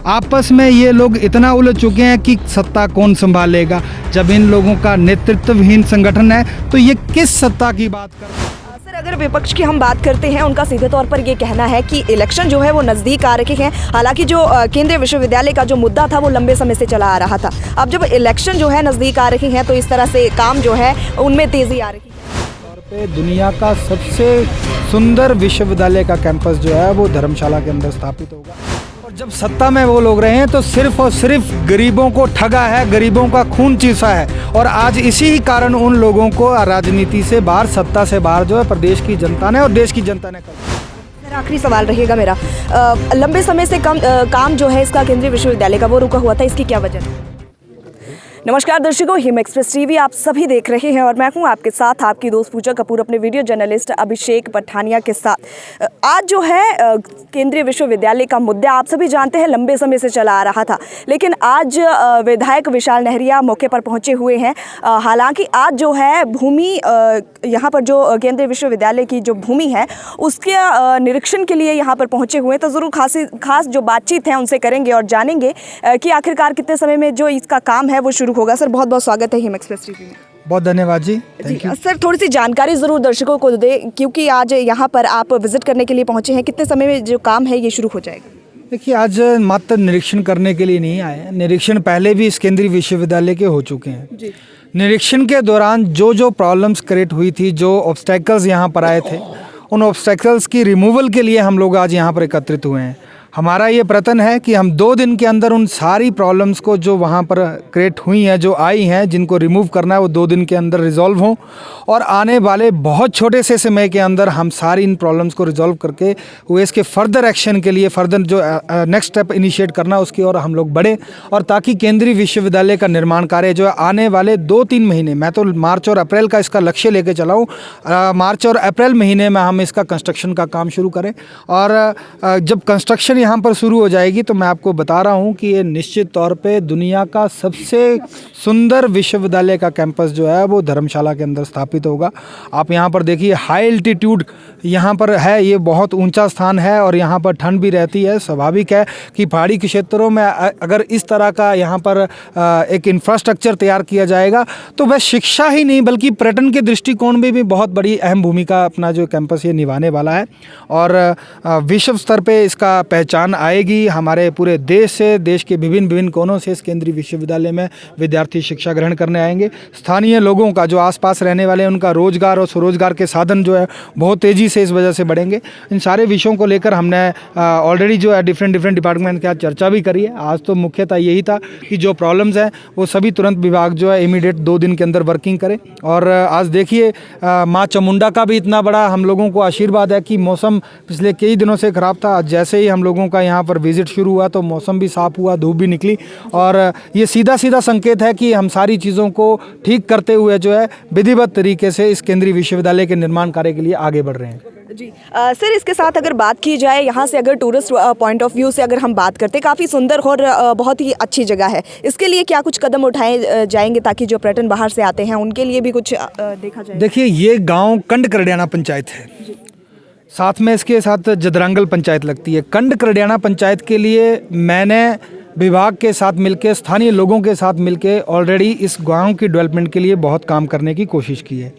आपस में ये लोग इतना उलझ चुके हैं कि सत्ता कौन संभालेगा। जब इन लोगों का नेतृत्वहीन संगठन है तो ये किस सत्ता की बात कर रहे हैं? सर, अगर विपक्ष की हम बात करते हैं, उनका सीधे तौर पर ये कहना है कि इलेक्शन जो है वो नज़दीक आ रखे हैं। हालांकि जो केंद्रीय विश्वविद्यालय का जो मुद्दा था वो लंबे समय से चला आ रहा था। अब जब इलेक्शन जो है नज़दीक आ रखे हैं तो इस तरह से काम जो है उनमें तेज़ी आ रही है। तौर पे दुनिया का सबसे सुंदर विश्वविद्यालय का कैंपस जो है वो धर्मशाला के अंदर स्थापित होगा। और जब सत्ता में वो लोग रहे हैं तो सिर्फ और सिर्फ गरीबों को ठगा है, गरीबों का खून चूसा है। और आज इसी ही कारण उन लोगों को राजनीति से बाहर, सत्ता से बाहर जो है प्रदेश की जनता ने और देश की जनता ने कर। आखिरी सवाल रहेगा मेरा, लंबे समय से काम जो है इसका केंद्रीय विश्वविद्यालय का वो रुका हुआ था, इसकी क्या वजह है? नमस्कार दर्शकों, हिम एक्सप्रेस टीवी आप सभी देख रहे हैं और मैं हूं आपके साथ आपकी दोस्त पूजा कपूर अपने वीडियो जर्नलिस्ट अभिषेक पठानिया के साथ। आज जो है केंद्रीय विश्वविद्यालय का मुद्दा आप सभी जानते हैं लंबे समय से चला आ रहा था, लेकिन आज विधायक विशाल नहरिया मौके पर पहुंचे हुए हैं। हालांकि आज जो है भूमि यहाँ पर जो केंद्रीय विश्वविद्यालय की जो भूमि है उसके निरीक्षण के लिए यहाँ पर पहुँचे हुए हैं, तो ज़रूर खास जो बातचीत है उनसे करेंगे और जानेंगे कि आखिरकार कितने समय में जो इसका काम है वो शुरू होगा। सर, बहुत बहुत स्वागत है हिम एक्सप्रेस टीवी में। बहुत धन्यवाद जी, थैंक यू। सर, थोड़ी सी जानकारी ज़रूर दर्शकों को दें, क्योंकि आज यहाँ पर आप विजिट करने के लिए पहुँचे हैं। कितने समय में जो काम है ये शुरू हो जाएगा? देखिए, आज मात्र निरीक्षण करने के लिए नहीं आए, निरीक्षण पहले भी इस केंद्रीय विश्वविद्यालय के हो चुके हैं जी। निरीक्षण के दौरान जो प्रॉब्लम्स क्रिएट हुई थी, जो ऑब्स्टेकल्स यहाँ पर आए थे, उन ऑब्स्टेकल्स की रिमूवल के लिए हम लोग आज यहाँ पर एकत्रित हुए हैं। हमारा ये प्रयत्न है कि हम 2 दिन के अंदर उन सारी प्रॉब्लम्स को जो वहाँ पर क्रिएट हुई हैं, जो आई हैं, जिनको रिमूव करना है, वो 2 दिन के अंदर रिजॉल्व हों और आने वाले बहुत छोटे से समय के अंदर हम सारी इन प्रॉब्लम्स को रिजॉल्व करके वो इसके फर्दर एक्शन के लिए, फर्दर जो नेक्स्ट स्टेप इनिशिएट करना उसकी ओर हम लोग बढ़े, और ताकि केंद्रीय विश्वविद्यालय का निर्माण कार्य जो है आने वाले 2-3 महीने, मैं तो मार्च और अप्रैल का इसका लक्ष्य लेके चला हूँ, मार्च और अप्रैल महीने में हम इसका कंस्ट्रक्शन का काम शुरू करें। और जब कंस्ट्रक्शन यहाँ पर शुरू हो जाएगी तो मैं आपको बता रहा हूँ कि ये निश्चित तौर पे दुनिया का सबसे सुंदर विश्वविद्यालय का कैंपस जो है वो धर्मशाला के अंदर स्थापित होगा। आप यहाँ पर देखिए, हाई एल्टीट्यूड यहाँ पर है, ये बहुत ऊंचा स्थान है और यहाँ पर ठंड भी रहती है। स्वाभाविक है कि पहाड़ी के क्षेत्रों में अगर इस तरह का यहाँ पर एक इंफ्रास्ट्रक्चर तैयार किया जाएगा तो वह शिक्षा ही नहीं बल्कि पर्यटन के दृष्टिकोण में भी बहुत बड़ी अहम भूमिका अपना जो कैंपस ये निभाने वाला है। और विश्व स्तर पर इसका पहचान आएगी। हमारे पूरे देश से, देश के विभिन्न कोनों से इस केंद्रीय विश्वविद्यालय में विद्यार्थी शिक्षा ग्रहण करने आएंगे। स्थानीय लोगों का, जो आसपास रहने वाले, उनका रोजगार और स्वरोजगार के साधन जो है बहुत तेज़ी से इस वजह से बढ़ेंगे। इन सारे विषयों को लेकर हमने ऑलरेडी जो है डिफरेंट डिपार्टमेंट के साथ चर्चा भी करी है। आज तो मुख्यतः यही था कि जो प्रॉब्लम्स हैं वो सभी तुरंत विभाग जो है इमीडिएट 2 दिन के अंदर वर्किंग करें। और आज देखिए, माँ चामुंडा का भी इतना बड़ा हम लोगों को आशीर्वाद है कि मौसम पिछले कई दिनों से ख़राब था। जैसे ही हम लोगों का यहाँ पर विजिट शुरू हुआ तो मौसम भी साफ हुआ, धूप भी निकली, और ये सीधा संकेत है कि हम सारी चीज़ों को ठीक करते हुए जो है विधिवत तरीके से इस केंद्रीय विश्वविद्यालय के निर्माण कार्य के लिए आगे बढ़ रहे हैं जी। सर, इसके साथ अगर बात की जाए, यहाँ से अगर टूरिस्ट पॉइंट ऑफ व्यू से अगर हम बात करते हैं, काफ़ी सुंदर और बहुत ही अच्छी जगह है। इसके लिए क्या कुछ कदम उठाए जाएंगे ताकि जो पर्यटन बाहर से आते हैं उनके लिए भी कुछ देखा जाए? देखिए, ये गाँव कंड करडियाना पंचायत है, साथ में इसके साथ जदरांगल पंचायत लगती है। कंड करडियाना पंचायत के लिए मैंने विभाग के साथ मिलकर, स्थानीय लोगों के साथ मिलकर ऑलरेडी इस गांव की डेवलपमेंट के लिए बहुत काम करने की कोशिश की है।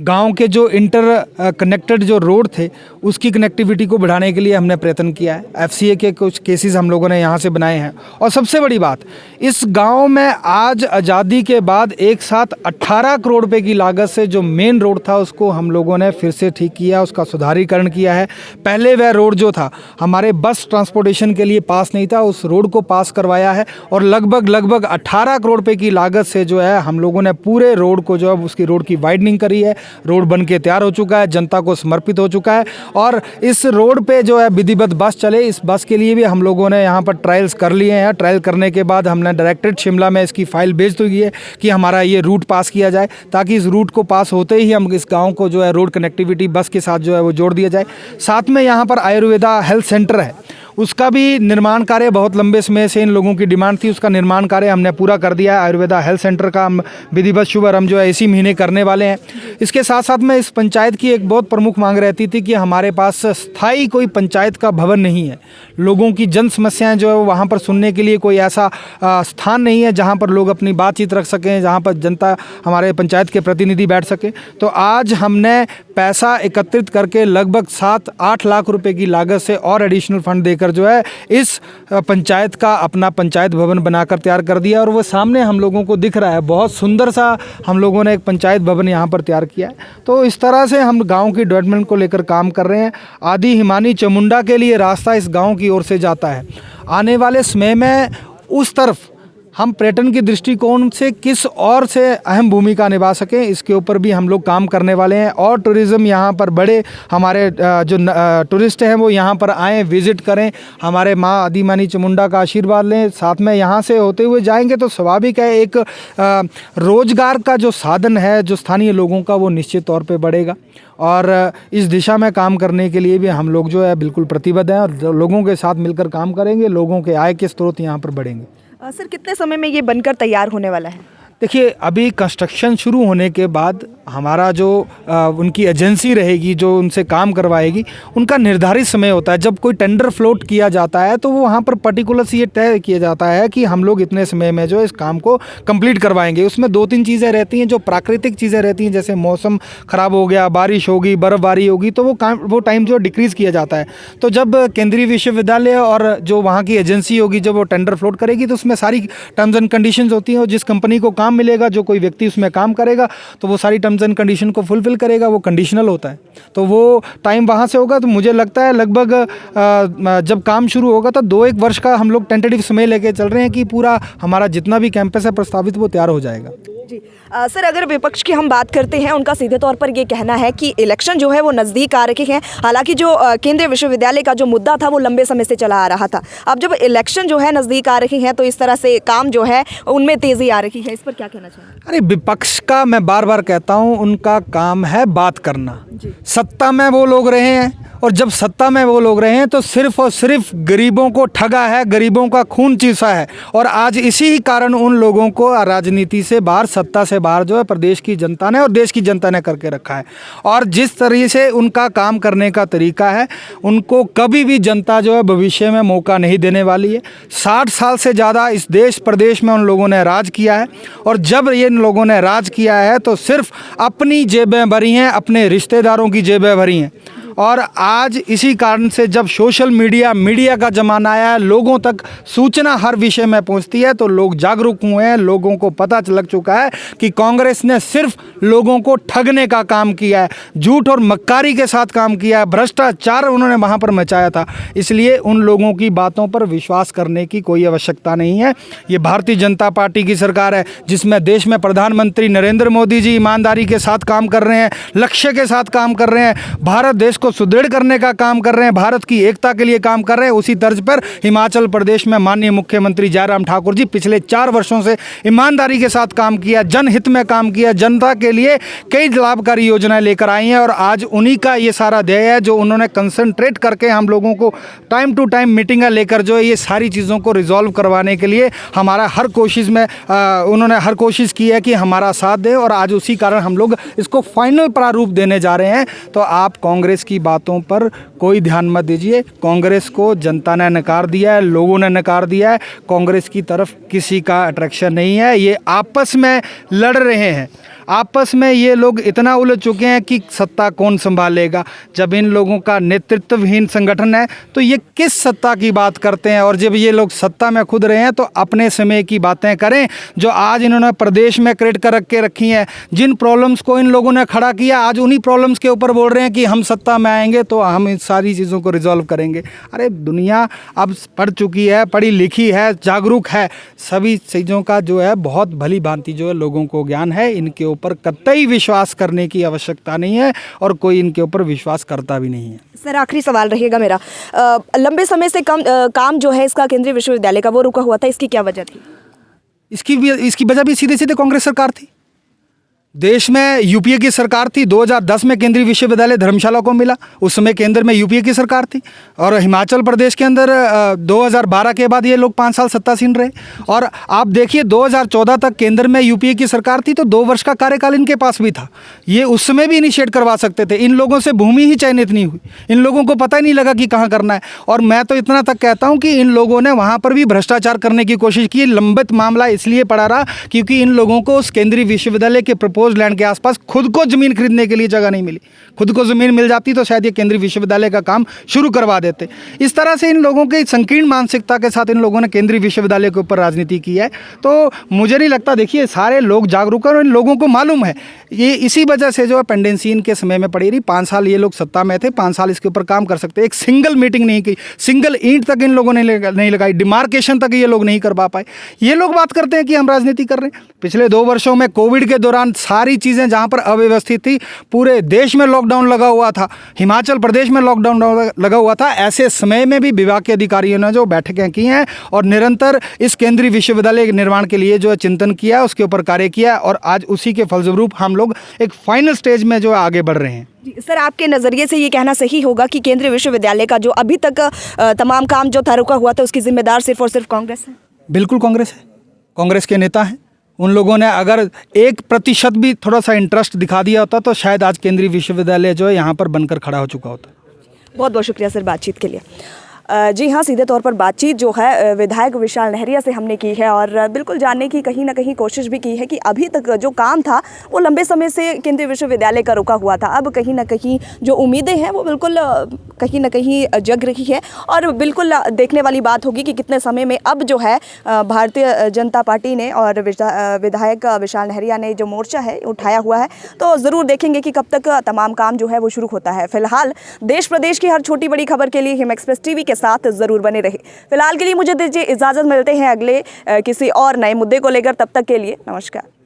गांव के जो इंटर कनेक्टेड जो रोड थे उसकी कनेक्टिविटी को बढ़ाने के लिए हमने प्रयत्न किया है। एफसीए के कुछ केसेस हम लोगों ने यहाँ से बनाए हैं। और सबसे बड़ी बात, इस गांव में आज आज़ादी के बाद एक साथ 18 करोड़ रुपए की लागत से जो मेन रोड था उसको हम लोगों ने फिर से ठीक किया, उसका सुधारीकरण किया है। पहले वह रोड जो था हमारे बस ट्रांसपोर्टेशन के लिए पास नहीं था, उस रोड को पास करवाया है और लगभग 18 करोड़ रुपए की लागत से जो है हम लोगों ने पूरे रोड को जो है उसकी रोड की वाइडनिंग करी है। रोड बन के तैयार हो चुका है, जनता को समर्पित हो चुका है और इस रोड पे जो है विधिवत बस चले, इस बस के लिए भी हम लोगों ने यहाँ पर ट्रायल्स कर लिए हैं। ट्रायल करने के बाद हमने डायरेक्टरेट शिमला में इसकी फाइल भेज दी है कि हमारा ये रूट पास किया जाए, ताकि इस रूट को पास होते ही हम इस गाँव को जो है रोड कनेक्टिविटी बस के साथ जो है वो जोड़ दिया जाए। साथ में यहाँ पर आयुर्वेदा हेल्थ सेंटर है, उसका भी निर्माण कार्य बहुत लंबे समय से इन लोगों की डिमांड थी, उसका निर्माण कार्य हमने पूरा कर दिया है। आयुर्वेदा हेल्थ सेंटर का हम विधिवत शुभारंभ जो है इसी महीने करने वाले हैं। इसके साथ साथ में इस पंचायत की एक बहुत प्रमुख मांग रहती थी कि हमारे पास स्थायी कोई पंचायत का भवन नहीं है। लोगों की जन समस्याएं जो है वहाँ पर सुनने के लिए कोई ऐसा स्थान नहीं है जहाँ पर लोग अपनी बातचीत रख सकें, जहाँ पर जनता, हमारे पंचायत के प्रतिनिधि बैठ सके। तो आज हमने पैसा एकत्रित करके लगभग 7-8 लाख रुपए की लागत से और एडिशनल फंड देकर जो है इस पंचायत का अपना पंचायत भवन बनाकर तैयार कर दिया, और वो सामने हम लोगों को दिख रहा है। बहुत सुंदर सा हम लोगों ने एक पंचायत भवन यहाँ पर तैयार किया है। तो इस तरह से हम गांव की डेवलपमेंट को लेकर काम कर रहे हैं। आदि हिमानी चामुंडा के लिए रास्ता इस गांव की ओर से जाता है। आने वाले समय में उस तरफ हम पर्यटन की दृष्टिकोण से किस और से अहम भूमिका निभा सकें, इसके ऊपर भी हम लोग काम करने वाले हैं। और टूरिज़्म यहाँ पर बड़े, हमारे जो टूरिस्ट हैं वो यहाँ पर आएँ, विज़िट करें, हमारे माँ आदिमानी चामुंडा का आशीर्वाद लें। साथ में यहाँ से होते हुए जाएंगे तो स्वाभाविक है एक रोज़गार का जो साधन है जो स्थानीय लोगों का, वो निश्चित तौर पे बढ़ेगा। और इस दिशा में काम करने के लिए भी हम लोग जो है बिल्कुल प्रतिबद्ध हैं, और लोगों के साथ मिलकर काम करेंगे। लोगों के आय के स्रोत यहाँ पर बढ़ेंगे। सर, कितने समय में ये बनकर तैयार होने वाला है? देखिए, अभी कंस्ट्रक्शन शुरू होने के बाद हमारा जो उनकी एजेंसी रहेगी जो उनसे काम करवाएगी, उनका निर्धारित समय होता है। जब कोई टेंडर फ्लोट किया जाता है तो वो वहाँ पर पर्टिकुलर्स ये तय किया जाता है कि हम लोग इतने समय में जो इस काम को कंप्लीट करवाएंगे। उसमें 2-3 चीज़ें रहती हैं जो प्राकृतिक चीज़ें रहती हैं, जैसे मौसम ख़राब हो गया, बारिश होगी, बर्फ़बारी होगी, तो वो टाइम जो डिक्रीज़ किया जाता है। तो जब केंद्रीय विश्वविद्यालय और जो वहाँ की एजेंसी होगी जब वो टेंडर फ्लोट करेगी तो उसमें सारी टर्म्स एंड कंडीशंस होती हैं, और जिस कंपनी को काम मिलेगा, जो कोई व्यक्ति उसमें काम करेगा तो वो सारी टर्म्स एंड कंडीशन को फुलफिल करेगा। वो कंडीशनल होता है, तो वो टाइम वहाँ से होगा। तो मुझे लगता है लगभग जब काम शुरू होगा तो 2-1 वर्ष का हम लोग टेंटेटिव समय लेके चल रहे हैं कि पूरा हमारा जितना भी कैंपस है प्रस्तावित वो तैयार हो जाएगा। जी सर, अगर विपक्ष की हम बात करते हैं, उनका सीधे तौर पर ये कहना है कि इलेक्शन जो है वो नज़दीक आ रखे हैं। हालांकि जो केंद्रीय विश्वविद्यालय का जो मुद्दा था वो लंबे समय से चला आ रहा था। अब जब इलेक्शन जो है नज़दीक आ रही हैं तो इस तरह से काम जो है उनमें तेज़ी आ रही है, इस पर क्या कहना चाहिए? अरे, विपक्ष का मैं बार बार कहता हूँ, उनका काम है बात करना। सत्ता में वो लोग रहे हैं, और जब सत्ता में वो लोग रहे हैं तो सिर्फ और सिर्फ गरीबों को ठगा है, गरीबों का खून चूसा है। और आज इसी कारण उन लोगों को राजनीति से बाहर, सत्ता से बाहर जो है प्रदेश की जनता ने और देश की जनता ने करके रखा है। और जिस तरीके से उनका काम करने का तरीका है, उनको कभी भी जनता जो है भविष्य में मौका नहीं देने वाली है। 60 साल से ज़्यादा इस देश प्रदेश में उन लोगों ने राज किया है, और जब ये इन लोगों ने राज किया है तो सिर्फ अपनी जेबें भरी हैं, अपने रिश्तेदारों की जेबें भरी हैं। और आज इसी कारण से जब सोशल मीडिया का ज़माना आया है, लोगों तक सूचना हर विषय में पहुंचती है, तो लोग जागरूक हुए हैं। लोगों को पता लग चुका है कि कांग्रेस ने सिर्फ लोगों को ठगने का काम किया है, झूठ और मक्कारी के साथ काम किया है, भ्रष्टाचार उन्होंने वहाँ पर मचाया था। इसलिए उन लोगों की बातों पर विश्वास करने की कोई आवश्यकता नहीं है। ये भारतीय जनता पार्टी की सरकार है जिसमें देश में प्रधानमंत्री नरेंद्र मोदी जी ईमानदारी के साथ काम कर रहे हैं, लक्ष्य के साथ काम कर रहे हैं, भारत देश को सुदृढ़ करने का काम कर रहे हैं, भारत की एकता के लिए काम कर रहे हैं। उसी तर्ज पर हिमाचल प्रदेश में माननीय मुख्यमंत्री जयराम ठाकुर जी पिछले 4 वर्षों से ईमानदारी के साथ काम किया, जनहित में काम किया, जनता के लिए कई लाभकारी योजनाएं लेकर आई हैं। और आज उन्हीं का ये सारा ध्येय है जो उन्होंने कंसंट्रेट करके हम लोगों को टाइम टू टाइम मीटिंगें लेकर जो है ये सारी चीज़ों को रिजॉल्व करवाने के लिए हमारा हर कोशिश में उन्होंने हर कोशिश की है कि हमारा साथ दें। और आज उसी कारण हम लोग इसको फाइनल प्रारूप देने जा रहे हैं। तो आप कांग्रेस की बातों पर कोई ध्यान मत दीजिए। कांग्रेस को जनता ने नकार दिया है, लोगों ने नकार दिया है। कांग्रेस की तरफ किसी का अट्रैक्शन नहीं है। ये आपस में लड़ रहे हैं, आपस में ये लोग इतना उलझ चुके हैं कि सत्ता कौन संभालेगा। जब इन लोगों का नेतृत्वहीन संगठन है तो ये किस सत्ता की बात करते हैं। और जब ये लोग सत्ता में खुद रहे हैं तो अपने समय की बातें करें। जो आज इन्होंने प्रदेश में क्रिएट कर रखी हैं, जिन प्रॉब्लम्स को इन लोगों ने खड़ा किया, आज उन्हीं प्रॉब्लम्स के ऊपर बोल रहे हैं कि हम सत्ता में आएंगे तो हम इन सारी चीज़ों को रिजॉल्व करेंगे। अरे, दुनिया अब पढ़ चुकी है, पढ़ी लिखी है, जागरूक है। सभी चीज़ों का जो है बहुत भली भांति जो है लोगों को ज्ञान है। इनके ऊपर कतई विश्वास करने की आवश्यकता नहीं है और कोई इनके ऊपर विश्वास करता भी नहीं है। सर, आखिरी सवाल रहेगा मेरा। लंबे समय से काम जो है इसका केंद्रीय विश्वविद्यालय का वो रुका हुआ था, इसकी क्या वजह थी? इसकी वजह भी सीधे सीधे कांग्रेस सरकार थी। देश में यूपीए की सरकार थी। 2010 में केंद्रीय विश्वविद्यालय धर्मशाला को मिला, उस समय केंद्र में यूपीए की सरकार थी। और हिमाचल प्रदेश के अंदर 2012 के बाद ये लोग 5 साल सत्तासीन रहे। और आप देखिए 2014 तक केंद्र में यूपीए की सरकार थी, तो 2 वर्ष का कार्यकाल इनके पास भी था। ये उस समय भी इनिशिएट करवा सकते थे। इन लोगों से भूमि ही चयनित नहीं हुई, इन लोगों को पता ही नहीं लगा कि कहाँ करना है। और मैं तो इतना तक कहता हूँ कि इन लोगों ने वहाँ पर भी भ्रष्टाचार करने की कोशिश की। लंबित मामला इसलिए पड़ा रहा क्योंकि इन लोगों को उस केंद्रीय विश्वविद्यालय के प्रपोज लैंड के आसपास खुद को जमीन खरीदने के लिए जगह नहीं मिली। खुद को जमीन मिल जाती तो शायद ये केंद्रीय विश्वविद्यालय का काम शुरू करवा देते। इस तरह से इन लोगों के संकीर्ण मानसिकता के साथ इन लोगों ने केंद्रीय विश्वविद्यालय के ऊपर राजनीति की है। तो मुझे नहीं लगता, देखिए सारे लोग जागरूक हैं और इन लोगों को मालूम है। ये इसी वजह से जो है पेंडेंसी इनके समय में पड़ी रही। 5 साल ये लोग सत्ता में थे, 5 साल इसके ऊपर काम कर सकते। एक सिंगल मीटिंग नहीं की, सिंगल ईंट तक इन लोगों ने नहीं लगाई, डिमार्केशन तक ये लोग नहीं कर पा पाए। ये लोग बात करते हैं कि हम राजनीति कर रहे हैं। पिछले 2 वर्षों में कोविड के दौरान सारी चीज़ें जहाँ पर अव्यवस्थित थी, पूरे देश में लॉकडाउन लगा हुआ था, हिमाचल प्रदेश में लॉकडाउन लगा हुआ था, ऐसे समय में भी विभाग के अधिकारियों ने जो बैठकें की हैं और निरंतर इस केंद्रीय विश्वविद्यालय के निर्माण के लिए जो है चिंतन किया, उसके ऊपर कार्य किया और आज उसी के फलस्वरूप हम लोग एक फाइनल स्टेज में जो है आगे बढ़ रहे हैं। सर, आपके नज़रिए से ये कहना सही होगा कि केंद्रीय विश्वविद्यालय का जो अभी तक तमाम काम जो था रुका हुआ था, उसकी जिम्मेदार सिर्फ और सिर्फ कांग्रेस है? बिल्कुल कांग्रेस है, कांग्रेस के नेता हैं। उन लोगों ने अगर 1% भी थोड़ा सा इंटरेस्ट दिखा दिया होता तो शायद आज केंद्रीय विश्वविद्यालय जो है यहाँ पर बनकर खड़ा हो चुका होता। बहुत बहुत शुक्रिया सर बातचीत के लिए। जी हाँ, सीधे तौर पर बातचीत जो है विधायक विशाल नहरिया से हमने की है और बिल्कुल जानने की कहीं ना कहीं कोशिश भी की है कि अभी तक जो काम था वो लंबे समय से केंद्रीय विश्वविद्यालय का रुका हुआ था। अब कहीं ना कहीं जो उम्मीदें हैं वो बिल्कुल कहीं ना कहीं जग रही है और बिल्कुल देखने वाली बात होगी कि कितने समय में अब जो है भारतीय जनता पार्टी ने और विधायक विशाल नहरिया ने जो मोर्चा है उठाया हुआ है, तो ज़रूर देखेंगे कि कब तक तमाम काम जो है वो शुरू होता है। फिलहाल देश प्रदेश की हर छोटी बड़ी खबर के लिए हिम एक्सप्रेस टीवी के साथ जरूर बने रहे। फिलहाल के लिए मुझे दीजिए इजाजत, मिलते हैं अगले किसी और नए मुद्दे को लेकर। तब तक के लिए नमस्कार।